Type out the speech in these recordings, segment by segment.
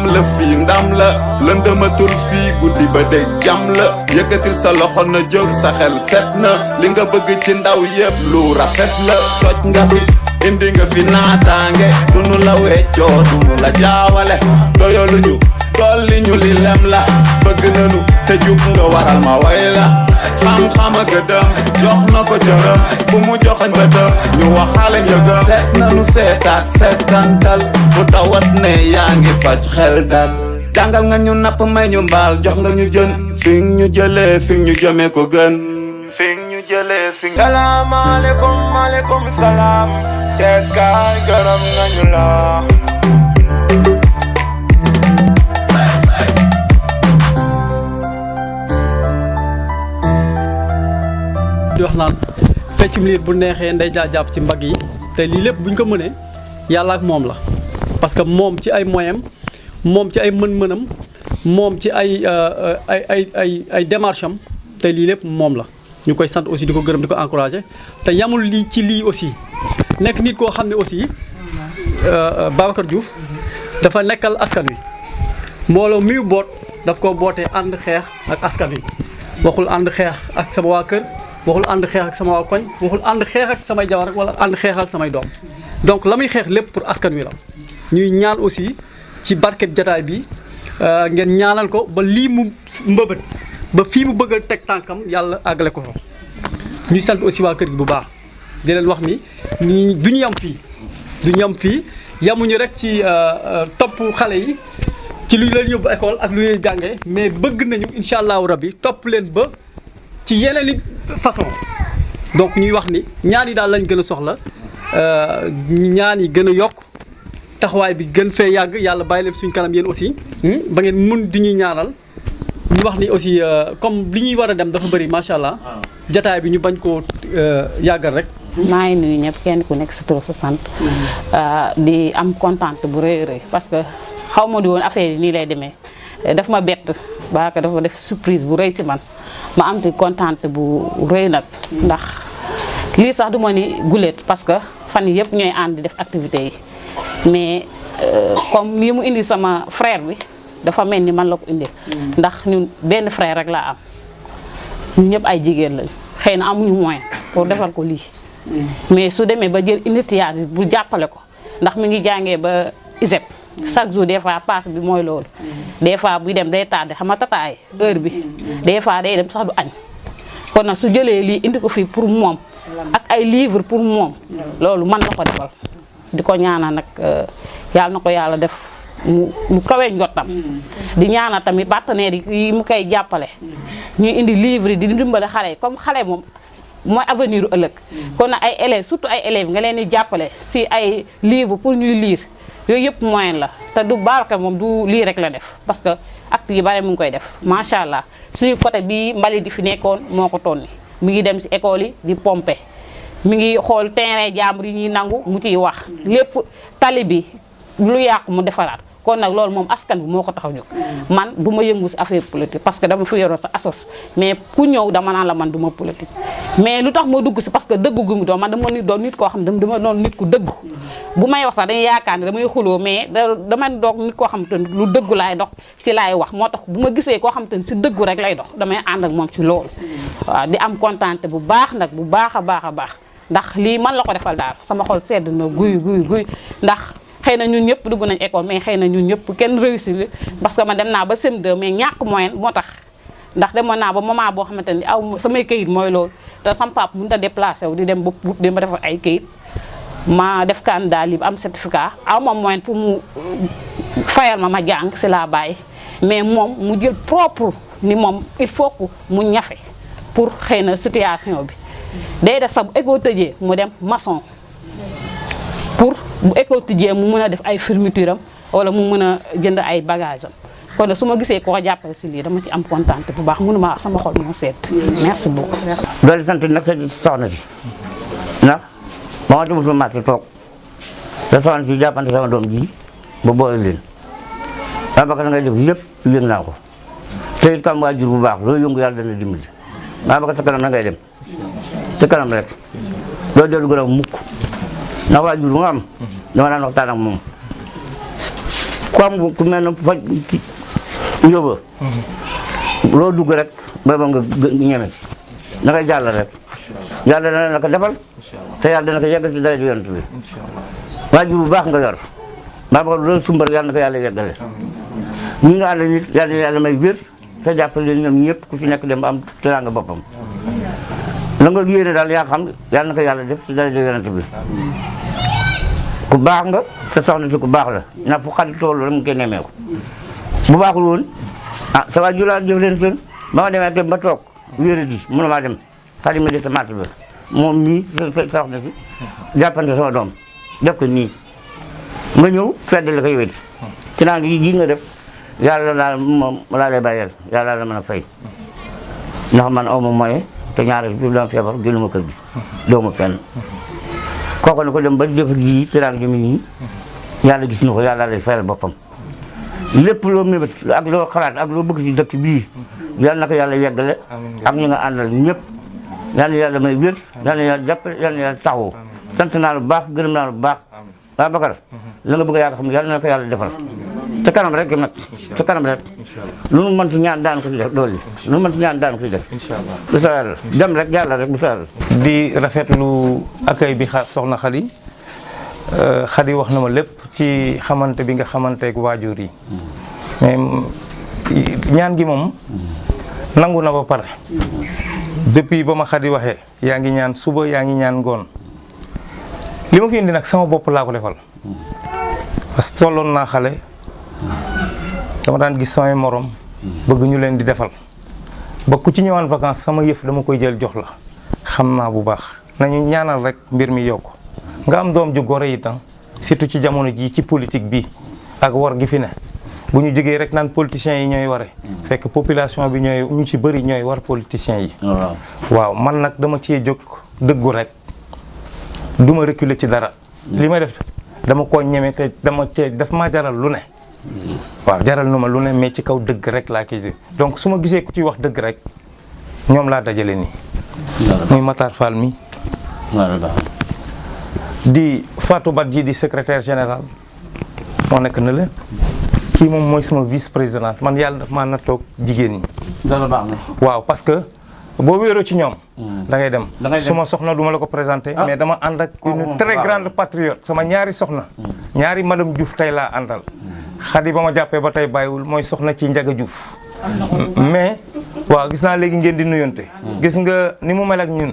ndam la fii ndam la lëndëmatul fii guddi ba dégg jam la yëkkatil sa loxo na jóg sa xel set na li nga bëgg ci ndaw yépp lu rafet la soj nga fi indi nga fi naataange dunu la weccoo dunu la jaawale doyaluñu dolli ñu li lem la bëgg nanu te jub nga waral ma way la xam-xam a gëdëm jox na ko jërëm bu mu joxañ bëtëm ñu waxaale njëgëm seet nanu seetaat seetantal bu tawat ne yaa ngi faj xel dal jàngal nga ñu napp may ñu mbaal jox nga ñu jën fi ñu jëlee fi ñu jëmee ko gën fi ñu jëlee fi salaamaaleykum maaleykum salaam Cees kaay gërëm nga ñu la di wax naan feccum liir bu neexee nday jaa jàpp ci mbagg yi te lii lépp buñ ko mënee yàlla ak moom la parce que moom ci ay moyens moom ci ay mën-mënam moom ci ay démarche am te lii lépp moom la ñu koy sant aussi di ko gërëm di ko encouragé te yamul lii ci lii aussi nekk nit koo xam ne aussi Babacar Diouf dafa nekkal askan wi mbooloo muy boot daf ko bootee ànd xeex ak askan wi waxul ànd xeex ak sama waa kër waxul ànd xeex ak sama waa koñ waxul ànd xeex ak samay jabar wala ànd xeexal samay doom donc la muy xeex lépp pour askan wi la ñuy ñaan aussi ci barkeb jataay bi ngeen ñaanal ko ba lii mu mbëbët ba fii mu bëgg a teg tànkam yàlla àggale ko fa ñuy sant aussi waa kër gi bu baax di leen wax ni ñi duñu yam fii duñu yam fii yamuñu rek ci topp xale yi ci lu leen yóbbu école ak lu ñuy jàngee mais bëgg nañu incha allahu rabbi topp leen ba ci yeneen i façon donc ñuy wax ni ñaan yi daal lañ gën a soxla ñaan yi gën a yokk taxawaay bi gën fee yàgg yàlla bàyyi leen suñu kanam yéen aussi ba ngeen mun di ñuy ñaanal ñu wax ni aussi comme li ñuy war a dem dafa bëri macha allah jataay bi ñu bañ koo yàggal rek. maa ngi nuyu ñëpp kenn ku nekk sa tur sa sant di am kontaan bu rëy rëy parce que xaw ma di woon affaire yi nii lay demee daf ma bett baaka dafa def surprise bu rëy si man ma am di kontaan bu rëy nag ndax lii sax du ma ni guléet parce que fan yii yëpp ñooy ànd di def activité yi mais comme lii mu indi sama frère bi dafa mel ni man la ko indee ndax ñun benn frère rek laa am ñun ñëpp ay jigéen lañu xëy na amuñu moyen pour defal ko lii mais su demee ba jël initiative bu jàppale ko ndax mi ngi jàngee ba ISEP chaque jour des fois passe bi mooy loolu des fois buy dem day tardé xam nga tataay heure bi des fois day dem sax du añ kon nag su jëlee lii indi ko fii pour moom ak ay livre pour moom loolu man la ko defal di ko ñaanal nag yàlla na ko yàlla def mu kawe njottam di ñaanal tamit partenaires yi mu koy jàppale ñuy indi livre yi di dimbale xale yi comme xale moom mooy avenir u ëllëg kon nag ay élèves surtout ay élèves nga leen di jàppale si ay livre pour ñuy lire yooyu yëpp moyen la te du Babacar moom du lii rek la def parce que acte yi bare mu ngi koy def macha allah suñu côté bi mbalit di fi nekkoon moo ko tonni mi ngi dem si école yi di pomper mi ngi xool terrain jàmbur yi ñuy nangu mu ciy wax lépp tali bi lu yàqu mu defaraat kon nag loolu moom askan bi moo ko tax a jóg man du ma yëngu si affaire politique parce que dama fi yoroon sa asos mais ku ñëw dama naan la man du ma politique mais lu tax ma dugg si parce que dëggu gu mu doon man dama doon nit koo xam ne dama doon nit ku dëggu bu may wax sax dañuy yaakaar ne damay xuloo mais dama doog nit koo xam te ne lu dëggu laay dox si laay wax moo tax bu ma gisee koo xam te ne si dëggu rek lay dox damay ànd ak moom si loolu waaw di am kontaante bu baax nag bu baax a baax a baax ndax lii man la ko defal daal sama xol sedd na guy ndax xëy na ñun ñëpp dugg nañ école mais xëy na ñun ñëpp kenn réussir parce que man dem naa ba CM2 mais ñàkk moyen moo tax ndax demoon naa ba moment boo xamante ni aw samay këyit mooy loolu te sama papa mënut a déplacé wu di dem ba Pout di ma defal ay këyit ma def candidat libre am certificat aw ma moyen pour mu fayal ma jàng si laa bàyyi mais moom mu jël propre ni moom il faut que mu ñafe pour xëy na situation bi day def sax bu école tëjee mu dem maçon pour bu école tijjee mu mën a def ay fourniture am wala mu mën a jënd ay bagage am kon nag su ma gisee koo jàppale si lii dama ci am kontaan bu baax mënu ma sama xol moo seet. merci beaucoup. doole sant nag sa soxna si ndax ba ma demul ma toog te soxna si jàppante sama doom ji ba boole leen Babacar ngay def lépp yëg naa ko te it kam waajur bu baax loolu yëngu yàlla dana dimbali Babacar sa kanam na ngay dem sa kanam rek doo dellu gën a mukk ndax waajur bu nga am dama daan waxtaan ak moom ku am ku mel ne faj yóbba loo dugg rek ba nga ñeme da ngay jàll rek yàlla dana la ko defal te yàlla dana ko yeggal ci dara ju yonent bi waajur bu baax nga yor baa ba loolu sumbar yàlla na ko yàlla yeggale ñi nga ànd nit yàlla may wér te jàppale leen ñoom ñëpp ku ci nekk dem ba am teraanga boppam la nga yéene daal yaa xam yàlla na ko yàlla def ci dara ju yonent bi ku baax nga te soxna si ku baax la ndax fu xarit toolu rek mu koy nemmeeku bu baaxul woon ah sa waajur laa jëf leen seen ba ma demee dem ba toog wéeru di mënu maa dem xali ma di sa matt ba moom mii soxna si jàppante sama doom def ko nii nga ñëw feddali ko yoweti ci naa ngi gi nga def yàlla daal moom laa lay bàyyeel yàlla la mën a fay ndax man aw ma moyen te ñaari bi dama feebar génnuma kër gi doo ma fenn kooku ne ko dem ba def lii ci naa ngi jëmi nii yàlla gis na ko yàlla lay fayal boppam lépp loo mébét ak loo xalaat ak loo bëgg ci dëkk bii yàlla na ko yàlla yeggale ak ñi nga àndal ñëpp yàlla na yàlla may wér yàlla na yàlla jàppale yàlla na yàlla taxawu sant naa lu baax gërëm naa lu baax waa Bakar la nga bëgg a yàgg xam ne yàlla na ko yàlla defal te kanam rek nag te kanam rek lu nu mën ci ñaan daan ko ci def loolu lu nu mën ci ñaan daan ko ci def bu sa yàlla dem rek yàlla rek bu sa yàlla di rafetlu accueil bi soxna Khady Khady wax na ma lépp ci xamante bi nga xamanteeg waajur yi mais ñaan gi moom nangu na ba pare depuis ba ma Khady waxee yaa ngi ñaan suba yaa ngi ñaan ngoon li ma fi indi nag sama bopp laa ko defal parce que tolloon naa xale dama daan gis samay morom bëgg ñu leen di defal ba ku ci ñëwaan vacances sama yëf dama koy jël jox la xam naa bu baax nañu ñaanal rek mbir mi yokk nga am doom ju gore itam surtout ci jamono jii ci politique bi ak war gi fi ne bu ñu jógee rek naan politiciens yi ñooy ware fekk population bi ñooy ñu ci bëri ñooy war politiciens yi waaw man nag dama cee jóg dëggu rek du ma reculer ci dara li may def dama koo ñeme te dama cee daf maa jaral lu ne waaw jaral nu ma lu ne mais ci kaw dëgg rek laa koy di donc su ma gisee ku ci wax dëgg rek ñoom laa dajale nii muy Matar Fall mi di Fatou Badji di secrétaire général moo nekk na la kii moom mooy sama vice président man yàlla daf maa nattoog jigéen ñi waaw parce que boo wéeroo ci ñoom da ngay dem suma soxna du ma la ko présenté mais dama ànd ak une très grande patriote sama ñaari soxna ñaari madame Diouf tey laa àndal Khady ba ma jàppee ba tey bàyyiwul mooy soxna ci Njaga Diouf mais waaw gis naa léegi ngeen di nuyonte gis nga ni mu mel ak ñun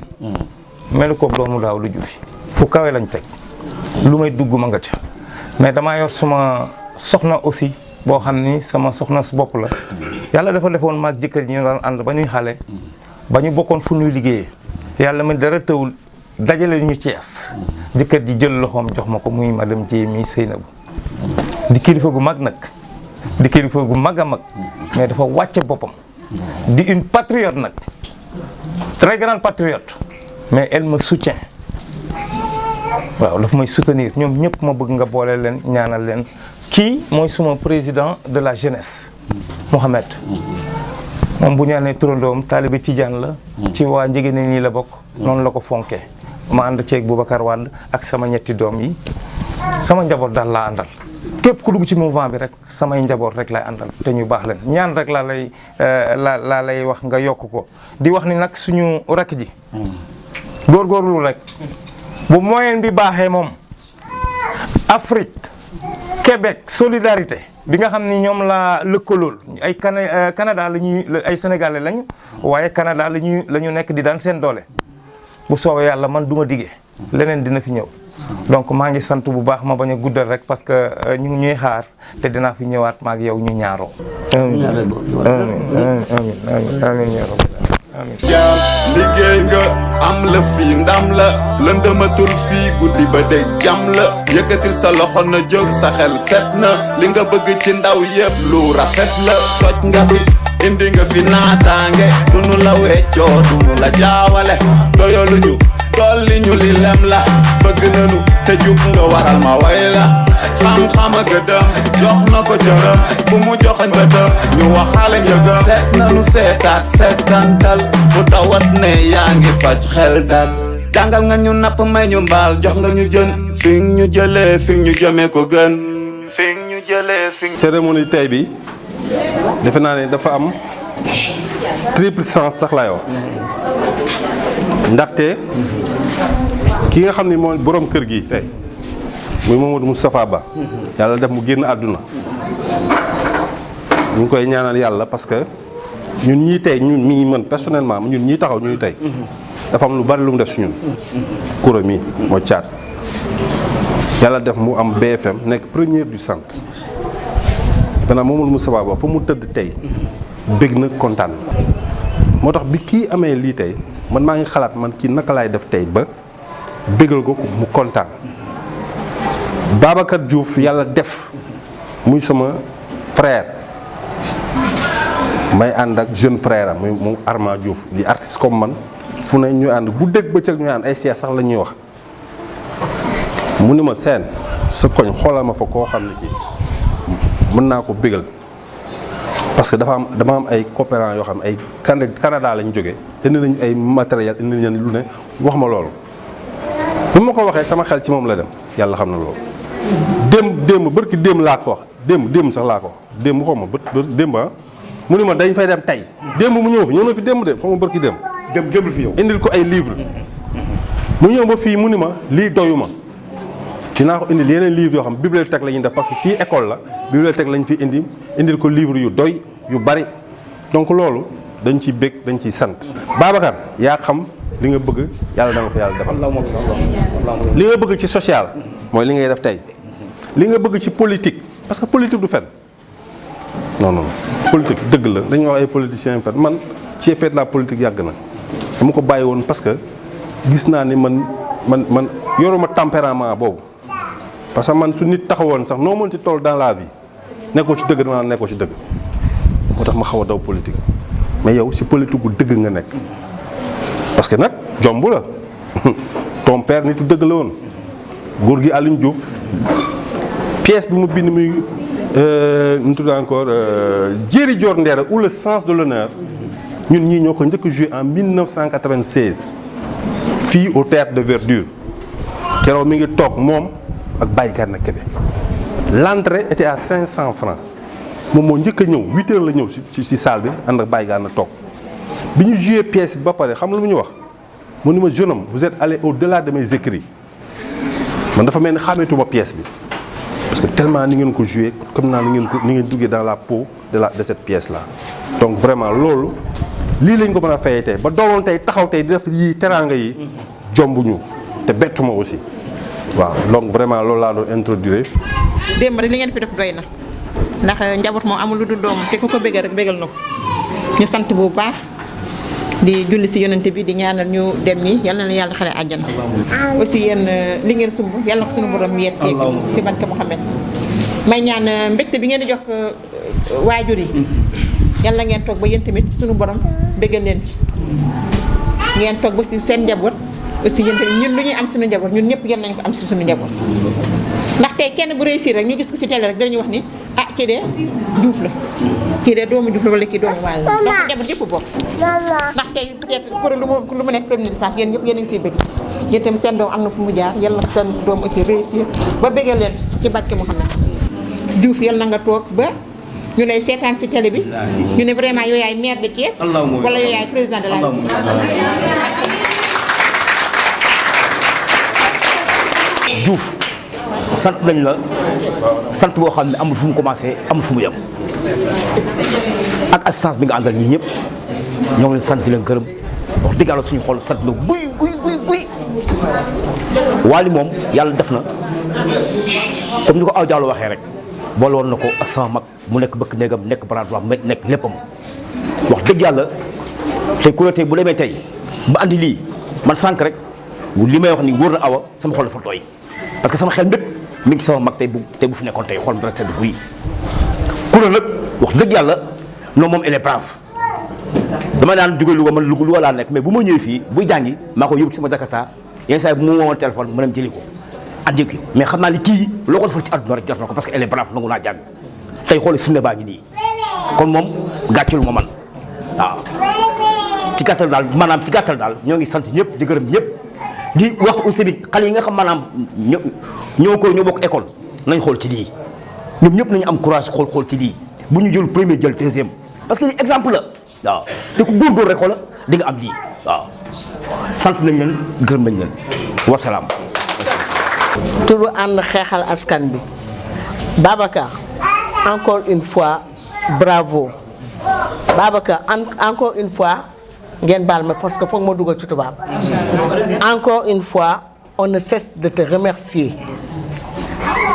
melu koog doomu daaw lu jufi fu kawe lañ teg lu may dugg ma nga ca mais damaa yor suma soxna aussi boo xam ni sama soxna su bopp la yàlla dafa defoon maag jëkkër ji ñu daan ànd ba ñuy xale ba ñu bokkoon fu ñuy liggéeyee yàlla ma dara tëwul dajale ñu Cees jëkkër ji jël loxoom jox ma ko muy madame Dieye mi Seynabou di kilifa gu mag nag di kilifa gu mag a mag mais dafa wàcce boppam di une patriote nag très grande patriote mais elle me soutient waaw daf may soutenir ñoom ñëpp ma bëgg nga boole leen ñaanal leen kii mooy suma président de la jeunesse Mohamed moom bu ñaanee turandoom taalibe Tidiane la ci waa Njëgéene nii la bokk noonu la ko fonkee ma ànd ceeg Boubacar Wade ak sama ñetti doom yi sama njaboot daal laa àndal képp ku dugg ci mouvement bi rek samay njaboot rek lay àndal te ñu baax leen ñaan rek laa lay wax nga yokk ko di wax ni nag suñu rakk ji góorgóorlu rek bu moyen bi baaxee moom Afrique Québec solidarité bi nga xam ni ñoom la lëkkalool ay Canada la ñuy ay sénégalais lañu waaye Canada la ñu nekk di daan seen doole bu soobee yàlla man du ma diggee leneen dina fi ñëw donc maa ngi sant bu baax ma bañ a guddal rek parce que ñu ngi ñuy xaar te dinaa fi ñëwaat maag yow ñu ñaaroo amiin amiin amiin ya rabbal amiin liggéey nga am la fii ndam la lëndëmatul fii guddi ba dég jam la yëkkatil sa loxo na jóg sa xel set na li nga bëgg ci ndaw yëpp lu rafet la toj nga fi indi nga fi naataange dunu la weccoo dunu la jaawale doyaluñu dolli ñu li lem la bëgg nanu te jub nga waral ma way la xam-xam a gëdëm jox na ko cëram bu mu joxañ bëtëm ñu waxaale njëgëm seet nanu seetaat seetantal bu tawat ne yaa ngi faj xel dal jàngal nga ñu napp may ñu mbaal jox nga ñu jën fi ñu jëlee fi ñu jëmee ko gën fi ñu jëlee fi. cérémonie tey bi defe naa ne dafa am triple sens sax lay wax ndaxte ki nga xam ne mooy borom kër gi tey muy Mamadou Moustapha Ba yàlla def mu génn àdduna ñu ngi koy ñaanal yàlla parce que ñun ñii tey ñun mii man personnellement ñun ñii taxaw ñuy tey dafa am lu bari lu mu def si ñun kura mi moo caat yàlla def mu am BFM nekk première du centre danaa Mamadou Moustapha Ba fa mu tëdd tey bég na kontaan moo tax bi kii amee lii tey man maa ngi xalaat man kii naka laay def tey ba bégal ko mu kontaan Babacar Diouf yàlla def muy sama frère may ànd ak jeune frère am muy mu Arma Diouf di artiste comme man fu ne ñu ànd bu dégg bëccëg ñu ànd ay seex sax la ñuy wax mu ni ma seen sa koñ xoolal ma fa koo xam ne kii mën naa ko bégal parce que dama am ay coopérants yoo xam ne ay Canada lañ jógee indi nañu ay matériel indi nañu lu ne wax ma loolu bu ma ko waxee sama xel ci moom la dem yàlla xam na loolu démb bërki démb laa ko wax démb sax laa ko wax démb xaw ma démb mu ni ma dañ fay dem tey démb mu ñëw na fi démb de xaw ma bërki démb fi ñëw indil ko ay livre mu ñëw ba fii mu ni ma lii doyuma dinaa ko indil yeneen livre yoo xam bibliothèque la ñuy def parce que fii école la bibliothèque lañ fi indil ko livre yu doy yu bari donc loolu dañ ciy bég dañ ciy sant Babacar yaa xam li nga bëgg yàlla danga ko yàlla defal li nga bëgg ci social mooy li ngay def tey li nga bëgg ci politique parce que politique du fen non politique dëgg la dañuy wax ay politiciens yu fen man j'ai fait la politique yàgg na dama ko bàyyi woon parce que gis naa ni man yoruma tempérament boobu parce que man su nit taxawoon sax noo mën ci toll dans la vie nekkoo ci dëgg dama nekkoo ci dëgg moo tax ma xaw a daw politique mais yow si politique gu dëgg nga nekk parce que nag jomb la ton père nitu dëgg la woon góor gi Alioune Diouf pièce bi mu bind muy nu tudd encore Jéeri Joor Ndeera ou le sens de l'honneur ñun ñii ñoo ko njëkk a joué en 1996 fii au théâtre de Verdure keroog mi ngi toog moom ak Baye Gana Kébé l'entrée était à 500 francs moom moo njëkk a ñëw 8 heures la ñëw ci salle bi ànd ak Baye Gana toog bi ñu joué pièce bi ba pare xam lu mu ñu wax mu ni ma jeune homme vous êtes allé au-delà de mes écrits man dafa mel ni xàmmeetuma pièce bi parce que tellement ni ngeen ko joué comme naa ni ngeen duggee dans la peau de cette pièce là donc vraiment loolu lii lañ ko mën a fayee tey ba dooloon tey taxaw tey di def yi teraanga yi jombuñu te bettuma aussi waaw donc vraiment loolu laa doon introduire. démb rek li ngeen fi def doy na ndax njaboot moom amul lu dul doom te ku ko bégal rek bégal na ko ñu sant bu baax di julli si yonent bi di ñaanal ñu dem ñi yal na la yàlla xale àjjana aussi yéen li ngeen sumb yàlla ko suñu borom yettee si barke Muhammad may ñaan mbégte bi ngeen di jox waajur yi yàlla ngeen toog ba yéen tamit suñu borom bégal leen ci ngeen toog ba si seen njaboot aussi yéen tamit ñun lu ñuy am suñu njaboot ñun ñëpp yal nañ ko am si suñu njaboot ndax tey kenn bu réussir rek ñu gis ko si télé rek dañuy wax ni ah kii de Diouf la kii de doomu Diouf la wala kii doomu Waal la donc njaboot yëpp bokk ndax tey peut-être pour lu mu nekk premier licence yéen ñëpp yéen a ngi siy bëgg yéen tamit seen doom am na fu mu jaar yal na ko seen doom aussi réussir ba bëggal leen ci barke Muhammad Diouf yal na nga toog ba ñu lay seetaan si télé bi ñu ne vraiment yow yaay maire de Thiès wala yow yaay président de la Diouf sant nañ la sant boo xam ne amul fu mu commencé amul fu mu yem ak assistance bi nga àndal ñii ñëpp ñoo ngi leen sant leen gërëm wax dëgg yàlla suñu xol sant na guy Wally moom yàlla def na comme ni ko Aw Diallo waxee rek boole woon na ko ak sama mag mu nekk bëkk néegam nekk bras droit nekk léppam wax dëgg yàlla tey ku ne tey bu demee tey ba andi lii man sànq rek li may wax ni wóor na Awa sama xol dafa tooy parce que sama xel mbépp mi ngi sama mag tey bu fi nekkoon tey xool bi rek sedd guy kuréel nag wax dëgg yàlla non moom elle est brave dama daan jóge Louga man Louga laa nekk mais bu ma ñëwee fii buy jàngi maa ko yóbbu ci sama Jakarta yenn saa yi bu ma woowoon téléphone ma dem jëli ko andi ko mais xam naa ni kii loo ko defal ci àdduna rek jar na ko parce que elle est brave nangu naa jàng tey xooli fi ne baa ngi nii kon moom gàccul ma man waaw ci gàttal daal maanaam ci gàttal daal ñoo ngi sant ñëpp di gërëm ñëpp di waxtu aussi bi xale yi nga xam maanaam ñoo bokk école nañ xool ci lii ñoom ñëpp nañu am courage xool ci lii bu ñu jël premier jël deuxième parce que lii exemple la waaw te ku góorgóor rek xoola di nga am lii waaw sant nañ leen gërëm nañ leen wasalaam. turu ànd xeexal askan bi Babacar encore une fois bravo Babacar encore une fois ngeen baal ma parce que foog ma dugal ci tubaab encore une fois on ne cesse de te remercier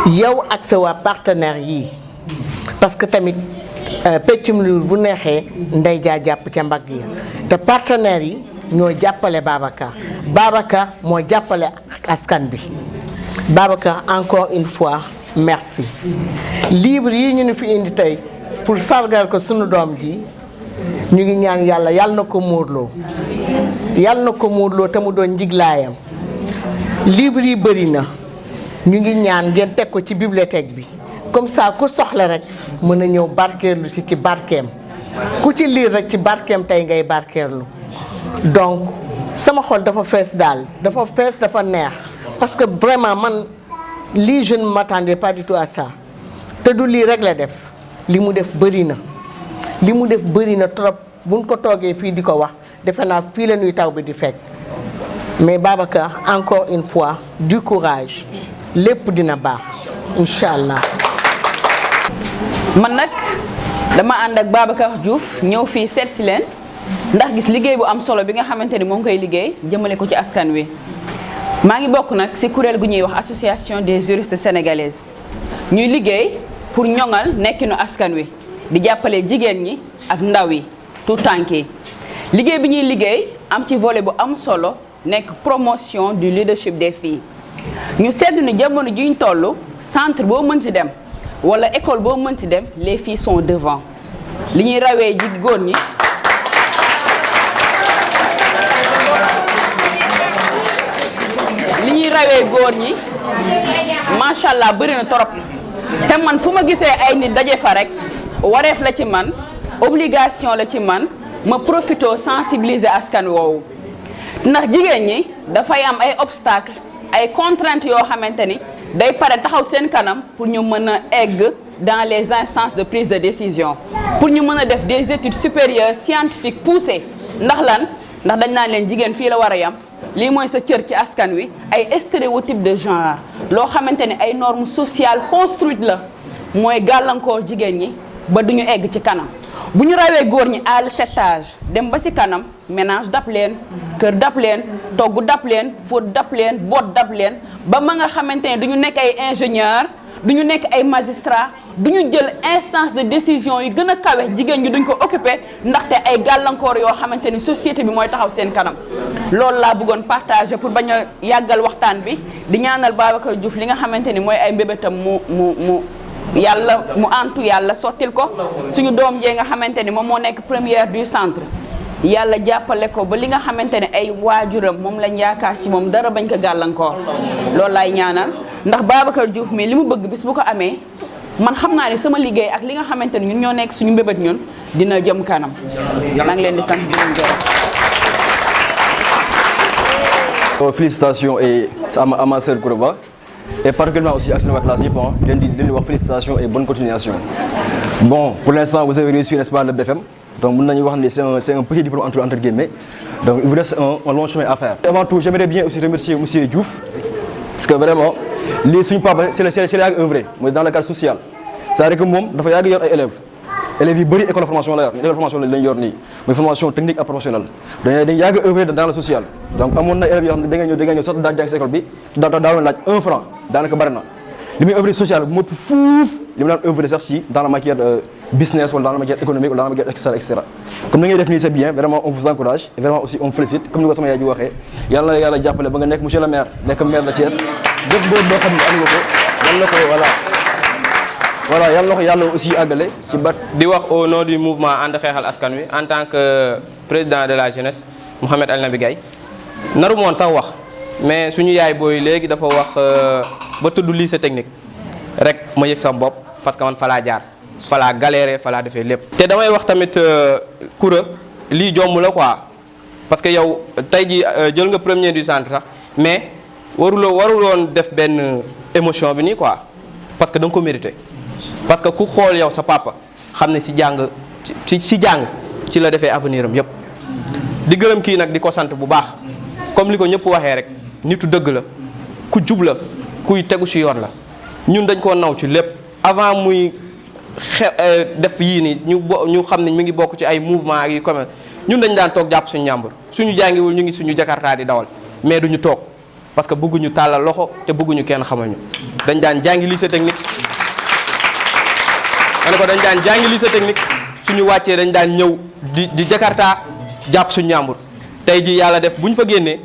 yow ak sa waa partenaires yii parce que tamit peccum liir bu neexee ndey jaa jàpp ca mbagg ya te partenaires yi ñoo jàppale Babacar moo jàppale askan bi Babacar encore une fois merci livre yi ñu ne fi indi tey pour sargal ko sunu doom ji ñu ngi ñaan yàlla na ko muurloo te mu doon njiglaayam livre yi bëri na ñu ngi ñaan ngeen teg ko ci bibliothèque bi comme ça ku soxla rek mën a ñëw barkeerlu ci barkeem ku ci liir rek ci barkeem tey ngay barkeerlu donc sama xol dafa fees daal dafa neex parce que vraiment man lii je ne m'attendais pas du tout à ça te du lii rek la def li mu def bëri na trop buñ ko toogee fii di ko wax defe naa fii la ñuy taw bi di fekk mais Babacar encore une fois du courage lépp dina baax incha allah. man nag dama ànd ak Babacar Diouf ñëw fii seet si leen ndax gis liggéey bu am solo bi nga xamante ni moo ngi koy liggéey jëmale ko ci askan wi maa ngi bokk nag si kuréel gu ñuy wax association des juristes sénégalaises ñuy liggéey pour ñoŋal nekkinu askan wi di jàppale jigéen ñi ak ndaw yi tout tànk yi liggéey bi ñuy liggéey am ci volet bu am solo nekk promotion du leadership des filles ñu seetlu ni jamono ji ñu toll centre boo mënti dem wala école boo mënti dem les filles sont devant li ñuy rawee ji góor ñi macha allah bëri na torop te man fu ma gisee ay nit daje fa rek wareef la ci man obligation la ci man ma profito sensibiliser askan woowu ndax jigéen ñi dafay am ay obstacles ay contraintes yoo xamante ni day pare taxaw seen kanam pour ñu mën a egg dans les instances de prise de décision pour ñu mën a def des études supérieures scientifiques poussées ndax ndax dañ naan leen jigéen fii la war a yam lii mooy sa cër ci askan wi ay stéréotypes de genre loo xamante ni ay normes sociales construites la mooy gàllankoor jigéen ñi ba duñu egg ci kanam bu ñu rawee góor ñi à cet âge dem ba ci kanam ménage dab leen kër dab leen togg dab leen fóot dab leen boot dab leen ba ma nga xamante ne duñu nekk ay ingénieur duñu nekk ay magistrat duñu jël instance de décision yi gën a kawe jigéen ñi duñ ko occupé ndaxte ay gàllankoor yoo xamante ni société bi mooy taxaw seen kanam loolu laa bëggoon partager pour bañ a yàggal waxtaan bi di ñaanal Babacar Diouf li nga xamante ni mooy ay mbébétam mu yàlla mu antu yàlla sottil ko suñu doom jee nga xamante ni moom moo nekk première du centre yàlla jàppale ko ba li nga xamante ne ay waajuram moom lañ yaakaar ci moom dara bañ ko gàllankoor loolu laay ñaanal ndax Babacar Diouf mi li mu bëgg bis bu ko amee man xam naa ne sama liggéey ak li nga xamante ni ñun ñoo nekk suñu mbébét ñun dina jëm kanam maa ngi leen di sant di leen gërëm. Félicitations à ma sœur Kourba et particulièrement aussi à la classe yëpp leen di wax félicitations et bonne continuation. Bon, pour l'instant vous avez réussi n'est-ce pas le BFM donc mën nañu wax ne c'est un petit diplôme entre guillemets donc il vous reste un long chemin à faire. Avant tout j'aimerais bien aussi remercier monsieur Diouf parce que vraiment lii suñu papa c'est le yàgg œuvré mooy dans le cadre social c'est-à-dire que moom dafa yàgg yor ay élèves yi bëri école de formation la yor école de formation lañ yor nii mooy formation technique et professionnelle dañuy yàgg œuvré dans le social donc amoon na élèves yoo xam ne da nga ñëw sax daa jàng si école bi daawoon laaj 1 franc daanaka bëri na li muy œuvré social moo ëpp fuuf li mu daan œuvré sax ci dans la matière business wala dans la matière économique wala dans la matière et cetera comme ni ngay def nii c'est bien vraiment on vous encourage et vraiment aussi on félicite comme ni ko sama yaay ji waxee yàlla na yàlla jàppale ba nga nekk monsieur le maire nekk maire de Thiès bépp boo xam ne am nga ko yàlla na ko voilà yàlla na ko yàlla aussi àggale ci bat di wax au nom du mouvement ànd xeexal askan wi en tant que président de la jeunesse Mouhamed El Nabi Gaye naru moon sax wax mais suñu yaay booy léegi dafa wax ba tudd lycée technique rek ma yëg sama bopp parce que man fa laa jaar fa laa galéré fa laa defee lépp. te damay wax tamit Koura lii jomb la quoi parce que yow tey ji jël nga premier du centre sax mais waruloon def benn émotion bi nii quoi parce que da nga ko mérité parce que ku xool yow sa papa xam ne ci jàng ci jàng ci la defee avenir am yëpp. di gërëm kii nag di ko sant bu baax comme li ko ñëpp waxee rek nitu dëgg la ku jub la kuy tegu ci yoon la ñun dañ koo naw ci lépp avant muy def yii nii ñu xam ne mi ngi bokk ci ay mouvement ak yu commerce ñun dañ daan toog jàpp suñu njàmbur suñu jàngiwul ñu ngi suñu jakarta di dawal mais duñu toog parce que bëgguñu tàllal loxo te bëgguñu kenn xamal ñu dañ daan jàngi lycée technique dañ daan jàngi lycée technique suñu wàccee dañ daan ñëw di jakarta jàpp suñu njàmbur tey ji yàlla def bu ñu fa génnee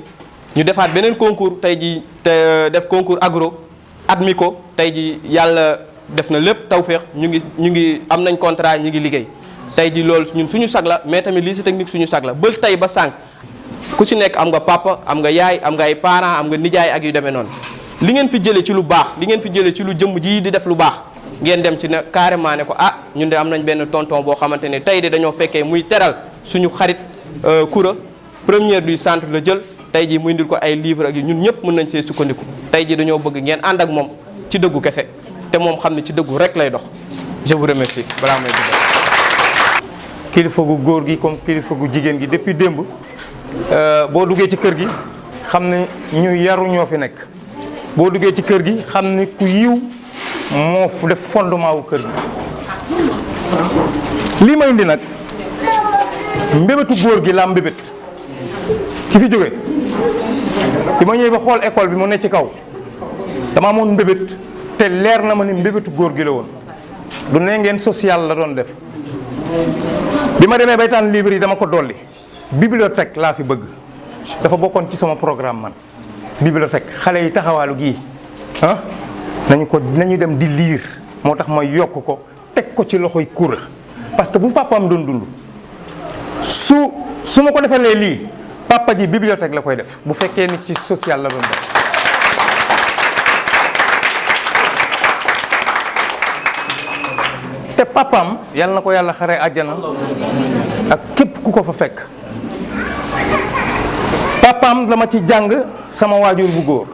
ñu defaat beneen concours tey ji te def concours agro admis ko tey ji yàlla def na lépp tawféex ñu ngi am nañ contrat ñu ngi liggéey tey ji loolu ñun suñu sag la mais tamit lycée technique suñu sag la ba tey ba sànq ku ci nekk am nga papa am nga yaay am nga ay parents am nga nijaay ak yu demee noonu li ngeen fi jëlee ci lu baax li ngeen fi jëlee ci lu jëmm ji di def lu baax ngeen dem ci ne carrément ne ko ah ñun de am nañ benn tonton boo xamante ne tey de dañoo fekkee muy teral suñu xarit Koura première du centre la jël tey ji muy indil ko ay livre ak yi ñun ñëpp mën nañ see sukkandiku tey ji dañoo bëgg ngeen ànd ak moom ci dëggu kese te moom xam ne ci dëggu rek lay dox je vous remercie balaa may dugg. kilifa gu góor gi comme kilifa gu jigéen gi depuis démb boo duggee ci kër gi xam ne ñu yaru ñoo fi nekk boo duggee ci kër gi xam ne ku yiw moo def fondement wu kër gi lii ma indi nag mbébétu góor gi laa mbébét ki fi jóge bi ma ñëwee ba xool école bi mu ne ci kaw dama amoon mbébét te leer na ma ni mbébétu góor gi la woon du ne ngeen social la doon def bi ma demee bay tànn livre yi dama ko dolli bibliothèque laa fi bëgg dafa bokkoon ci sama programme man bibliothèque xale yi taxawaalu gii nañu dem di lire moo tax ma yokk ko teg ko ci loxoy Koura parce que bu papaam doon dund su ma ko defalee lii papa ji bibliothèque la koy def bu fekkee ni ci social la doon def te papaam yàlla na ko yàlla xare àjjana ak képp ku ko fa fekk papaam la ma ci jàng sama waajur bu góor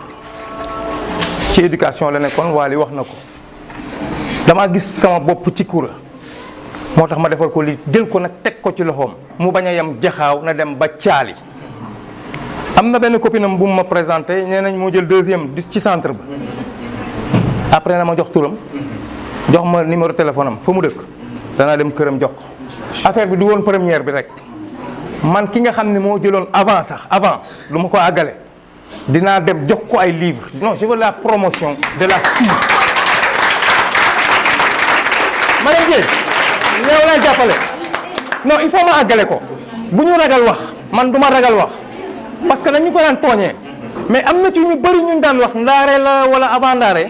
ci éducation la nekkoon Waly wax na ko dama gis sama bopp ci Koura moo tax ma defal ko li jël ko nag teg ko ci loxoom mu bañ a yem jaxaaw na dem ba caali am na benn copine am bu ma présenté nee nañ moo jël deuxième ci centre ba après na ma jox turam jox ma numéro téléphone am fa mu dëkk danaa dem këram jox ko affaire bi du woon première bi rek man ki nga xam ne moo jëloon avant lu ma ko àggale dinaa dem jox ko ay livres non je veux la promotion de la fille Mariam Dieye yow laa jàppale non il faut ma àggale ko bu ñu ragal wax man du ma ragal wax parce que dañu ko daan tooñee mais am na ci ñu bëri ñu daan wax ndaare la wala avant ndaare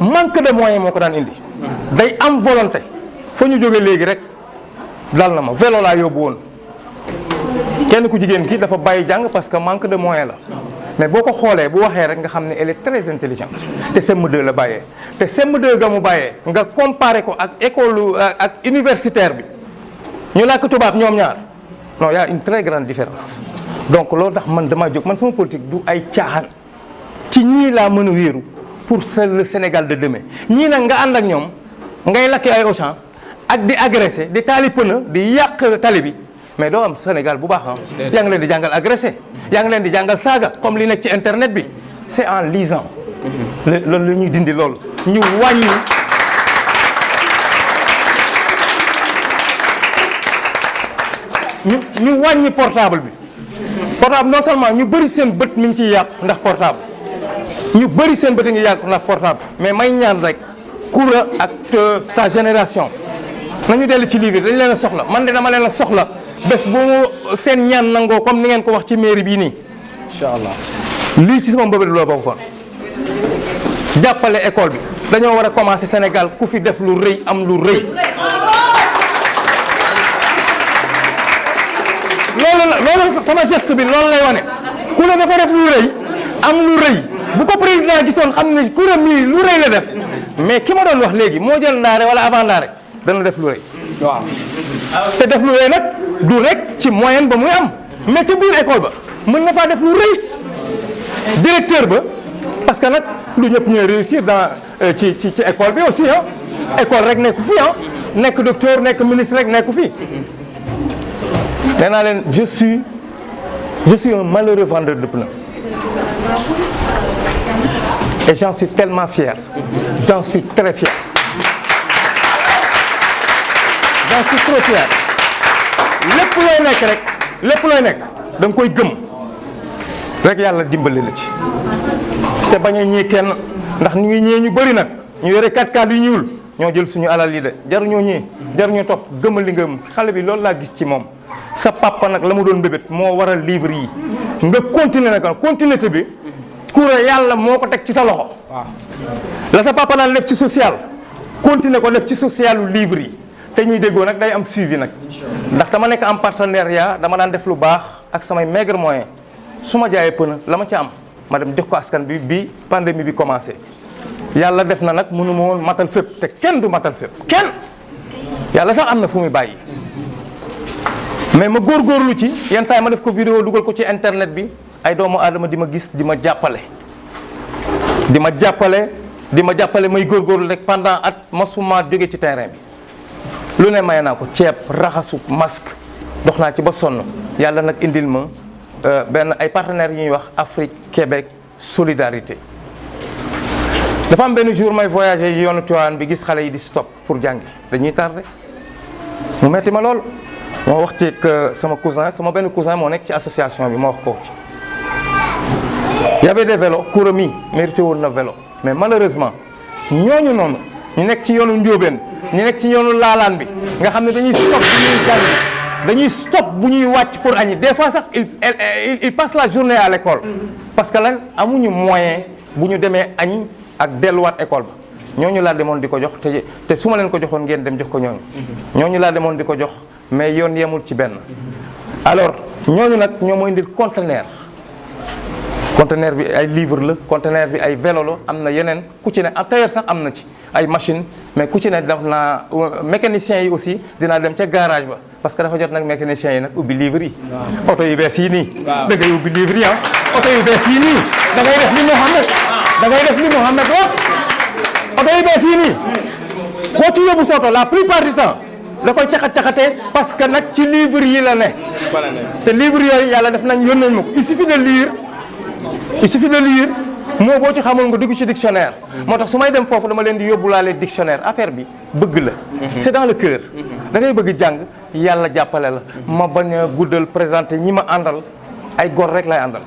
manque de moyens moo ko daan indi day am volonté fa ñu jóge léegi rek dal na ma vélo laa yóbbu woon kenn ku jigéen ki dafa bàyyi jàng parce que manque de moyens la mais boo ko xoolee bu waxee rek nga xam ne elle est très intelligente te CM2 la bàyyee te CM2 ga mu bàyyee nga comparé ko ak école ak universitaire bi ñu làkk tubaab ñoom ñaar non y a une très grande différence donc loolu tax man dama jóg man sama politique du ay caaxaan ci ñii laa mën a wéeru pour le Sénégal de demain ñii nag nga ànd ak ñoom ngay lakki ay Auchan ak di agressé di taali pëna di yàq tali bi mais doo am Sénégal bu baax yaa ngi leen di jàngal agressé yaa ngi leen di jàngal saaga comme li nekk ci internet bi c'est en lisant loolu la ñuy dindi loolu ñu wàññi ñu wàññi portable bi portable non seulement ñu bëri seen bët mi ngi ciy yàqu ndax portable ñu bëri seen bët ngi yàqu ndax portable mais may ñaan rek Koura ak sa génération nañu dellu ci livre dañ leen a soxla man de dama leen a soxla bés bu mu seen ñaan nangoo comme ni ngeen ko wax ci mairie bii nii incha allah lii ci sama mbëbët loo bokkoon jàppale école bi dañoo war a commencer Sénégal ku fi def lu rëy am lu rëy loolu sama geste bi loolu lay wane ku ne dafa def lu rëy am lu rëy bu ko président gisoon xam ne Koura mii lu rëy la def mais ki ma doon wax léegi moo jël ndaare wala avant ndaare dana def lu rëy waaw te def lu rëy nag du rek ci moyenne ba muy am mais ci biir école ba mën na faa def lu rëy directeur ba parce que nag lu ñëpp ñooy réussir dans ci école bi aussi école rek nekku fi ah nekk docteur nekk ministre rek nekku fi nee naa leen je suis un malheureux vendeur de pneus et j'en suis tellement fier j'en suis très fier j'en suis trop fier lépp looy nekk rek lépp looy nekk da nga koy gëm rek yàlla dimbali la ci te bañ a ñee kenn ndax ñu ngi ñee ñu bëri nag ñu yore 4x4 yu ñuul ñoo jël suñu alal yi de jaruñoo ñee jaruñoo topp gëmal li nga gëm xale bi loolu laa gis ci moom sa papa nag la mu doon bébét moo waral livre yi nga continuer nag continuité bi kuréel yàlla moo ko teg ci sa loxo la sa papa naan def ci social continuer ko def ci socialu livre yi te ñuy déggoo nag day am suivi nag ndax dama nekk en partenariat dama daan def lu baax ak samay maigre moyen su ma jaayee pneu la ma ci am ma dem jox ko askan bi pandémie bi commencé yàlla def na nag mënu ma woon matal fépp te kenn du matal fépp kenn yàlla sax am na fu muy bàyyi mais ma góorgóorlu ci yenn saa yi ma def ko vidéo dugal ko ci internet bi ay doomu aadama di ma gis di ma jàppale may góorgóorlu rek pendant at masuma jóge ci terrain bi lu ne may naa ko ceeb raxasu masque dox naa ci ba sonn yàlla nag indil ma benn ay partenaires yi ñuy wax Afrique Québec solidarité dafa am benn jour may voyager yoonu Tivaouane bi gis xale yi di stop pour jàngi dañuy tardé mu metti ma lool moo wax ci sama cousin sama benn cousin moo nekk ci association bi ma wax ko ci y avait des vélos Koura mi mérité woon na vélo mais malheureusement ñooñu noonu ñu nekk ci yoonu Ndiobène ñu nekk ci yoonu Laalaan bi nga xam ne dañuy stop bu ñuy jàngi dañuy stop bu ñuy wàcc pour añi des fois sax il passe la journée à l'école parce que lan amuñu moyen bu ñu demee añ ak delluwaat école ba ñooñu laa demoon di ko jox te su ma leen ko joxoon ngeen dem jox ko ñooñu laa demoon di ko jox mais yoon yemul ci benn alors ñooñu nag ñoo ma indil conteneur bi ay livre la conteneur bi ay vélo la am na yeneen ku ci ne tailleur sax am na ci ay machine mais ku ci ne def naa mécaniciens yi aussi dinaa dem ca garage ba parce que dafa jot nag mécaniciens yi nag ubbi livre yi oto yu bees yi nii da ngay ubbi livre yi oto yu bees yi nii da ngay def li Mouhamed wax oto yu bees yi nii koo ci yóbbu sa oto la plupart du temps da koy caxat-caxatee parce que nag ci livre yi la ne te livre yooyu yàlla def nañ yónnee ma ko il suffit de lire moo boo ci xamul nga dugg ci dictionnaire moo tax su may dem foofu dama leen di yóbbulaale dictionnaire affaire bi bëgg la c'est dans le cœur da ngay bëgg jàng yàlla jàppale la ma bañ a guddal présenté ñi ma àndal ay gor rek lay àndal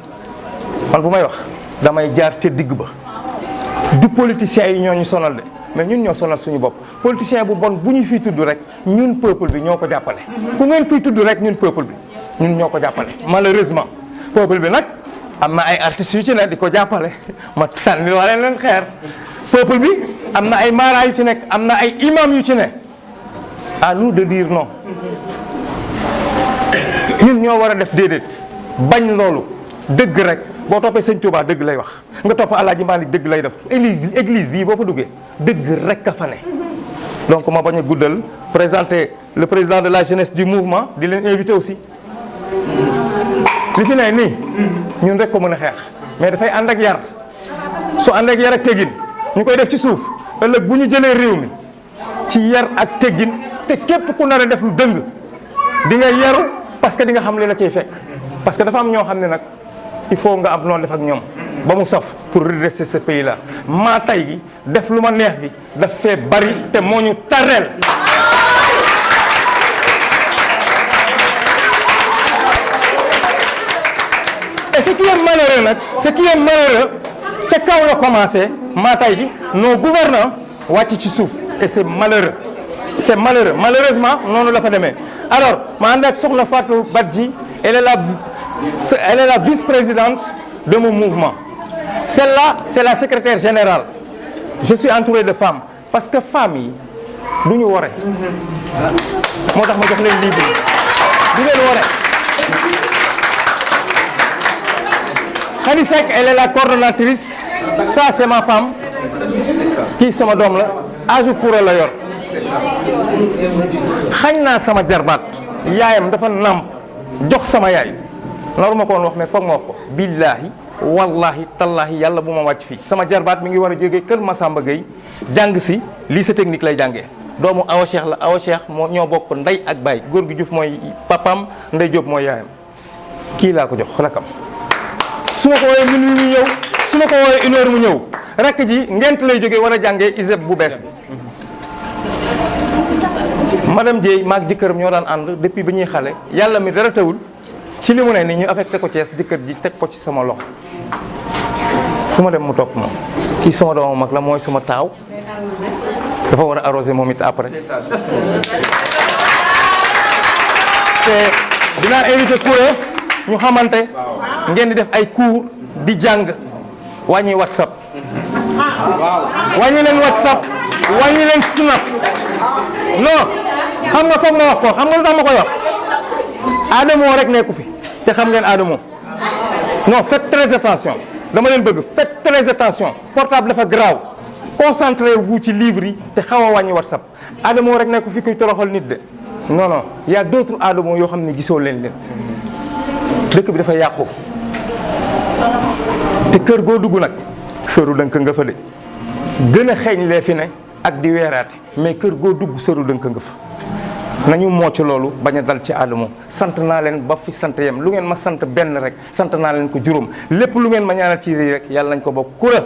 man bu may wax damay jaar ca digg ba du politiciens yi ñoo ñu sonal de mais ñun ñoo sonal suñu bopp politicien bu bon bu ñu fiy tudd rek ñun peuple bi ñoo ko jàppale ku ngeen fiy tudd rek ñun peuple bi ñun ñoo ko jàppale malheureusement peuple bi nag am na ay artistes yu ci ne di ko jàppale ma sànni wala leen xeer peuple bi am na ay mara yu ci nekk am na ay imam yu ci ne à nous de dire non ñun ñoo war a def déedéet bañ loolu dëgg rek boo toppee sëñ Touba dëgg lay wax nga topp Alaaji Malick dëgg lay def église bii boo fa duggee dëgg rek a fa ne donc ma bañ a guddal présenter le président de la jeunesse du mouvement di leen inviter aussi li fi ne nii ñun rek ko mën a xeex mais dafay ànd ak yar su ànd ak yar ak teggin ñu koy def ci suuf ëllëg bu ñu jëlee réew mi ci yar ak teggin te képp ku nar a def lu dëng di nga yaru parce que di nga xam li la cay fekk parce que dafa am ñoo xam ne nag il faut nga am noonu def ak ñoom ba mu saf pour redresser ce pays là maa tay gi def lu ma neex bi daf fee bari te moo ñu tarreel et ce qui est malheureux nag ca kaw la commencé maa tay gi nos gouvernants wàcc ci suuf et c'est malheureux malheureusement noonu la fa demee alors ma ànd ak soxna Fatou Badji elle est la vice-présidente de mon mouvement celle-là c'est la secrétaire générale je suis entouré de femmes parce que femmes yi du ñu wore moo tax ma jox leen lii du leen wore Khady Seck elle est la coordonnatrice ça c'est ma femme kii sama doom la âge Koura la yor xañ naa sama jarbaat yaayam dafa nàmp jox sama yaay naruma ko woon wax mais foog ma wax ko billaahi wallahi tallaahi yàlla bu ma wàcc fii sama jarbaat mi ngi war a jógee kër Massamba Gueye jàng si lycée technique lay jàngee doomu Awa Cheikh la Awa Cheikh moo ñoo bokk ndey ak baay góor gi Diouf mooy papam Ndey Diop mooy yaayam kii laa ko jox rakam su ma ko woowee minuit mu ñëw su ma ko woowee 1 heure mu ñëw rakk ji ngent lay jógee war a jàngee ISEP bu bees bi madame Dieye maag jëkkëram ñoo daan ànd depuis ba ñuy xale yàlla mi dara tawul ci li mu ne ni ñu affecté ko Thiès jëkkër ji teg ko ci sama loxo su ma dem mu topp moom kii sama doomu mag la mooy sama taaw dafa war a arrosé moom it après te dinaa invité Koura ñu xamante ngeen di def ay cours di jàng wàññi WhatsApp wàññi leen WhatsApp wàññi leen Snap non xam nga foog ma wax ko xam nga lu tax ma koy wax Adamo rek nekku fi te xam ngeen Adamo non faites très attention dama leen bëgg faites très attention portable dafa grave concentrez-vous ci livre yi te xaw a wàññi WhatsApp Adamo rek nekku fi kuy toroxal nit de non non y a d'autres Adamo yoo xam ne gisoo leen dëkk bi dafa yàqu te kër goo dugg nag sëru dënk nga fa de gën a xeeñ lee fi ne ak di weeraate mais kër goo dugg sëru dënk nga fa nañu mocc loolu bañ a dal ci Adamo sant naa leen ba fi sant yem lu ngeen ma sant benn rek sant naa leen ko juróom lépp lu ngeen ma ñaanal ci rek yàlla nañ ko bokk Koura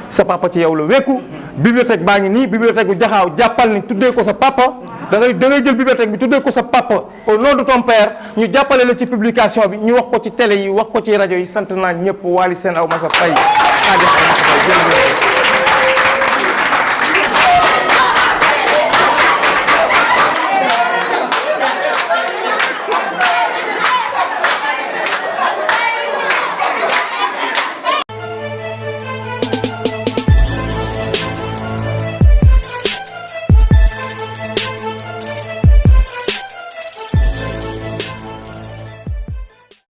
sa papa ci yow la wekku bibliothèque baa ngi nii bibliothèque bu jaxaaw jàppal ni tuddee ko sa papa da ngay jël bibliothèque bi tuddee ko sa papa au nom de ton père ñu jàppale la ci publication bi ñu wax ko ci télé yi wax ko ci rajo yi sant naa ñëpp Waly Sène aw ma sa fay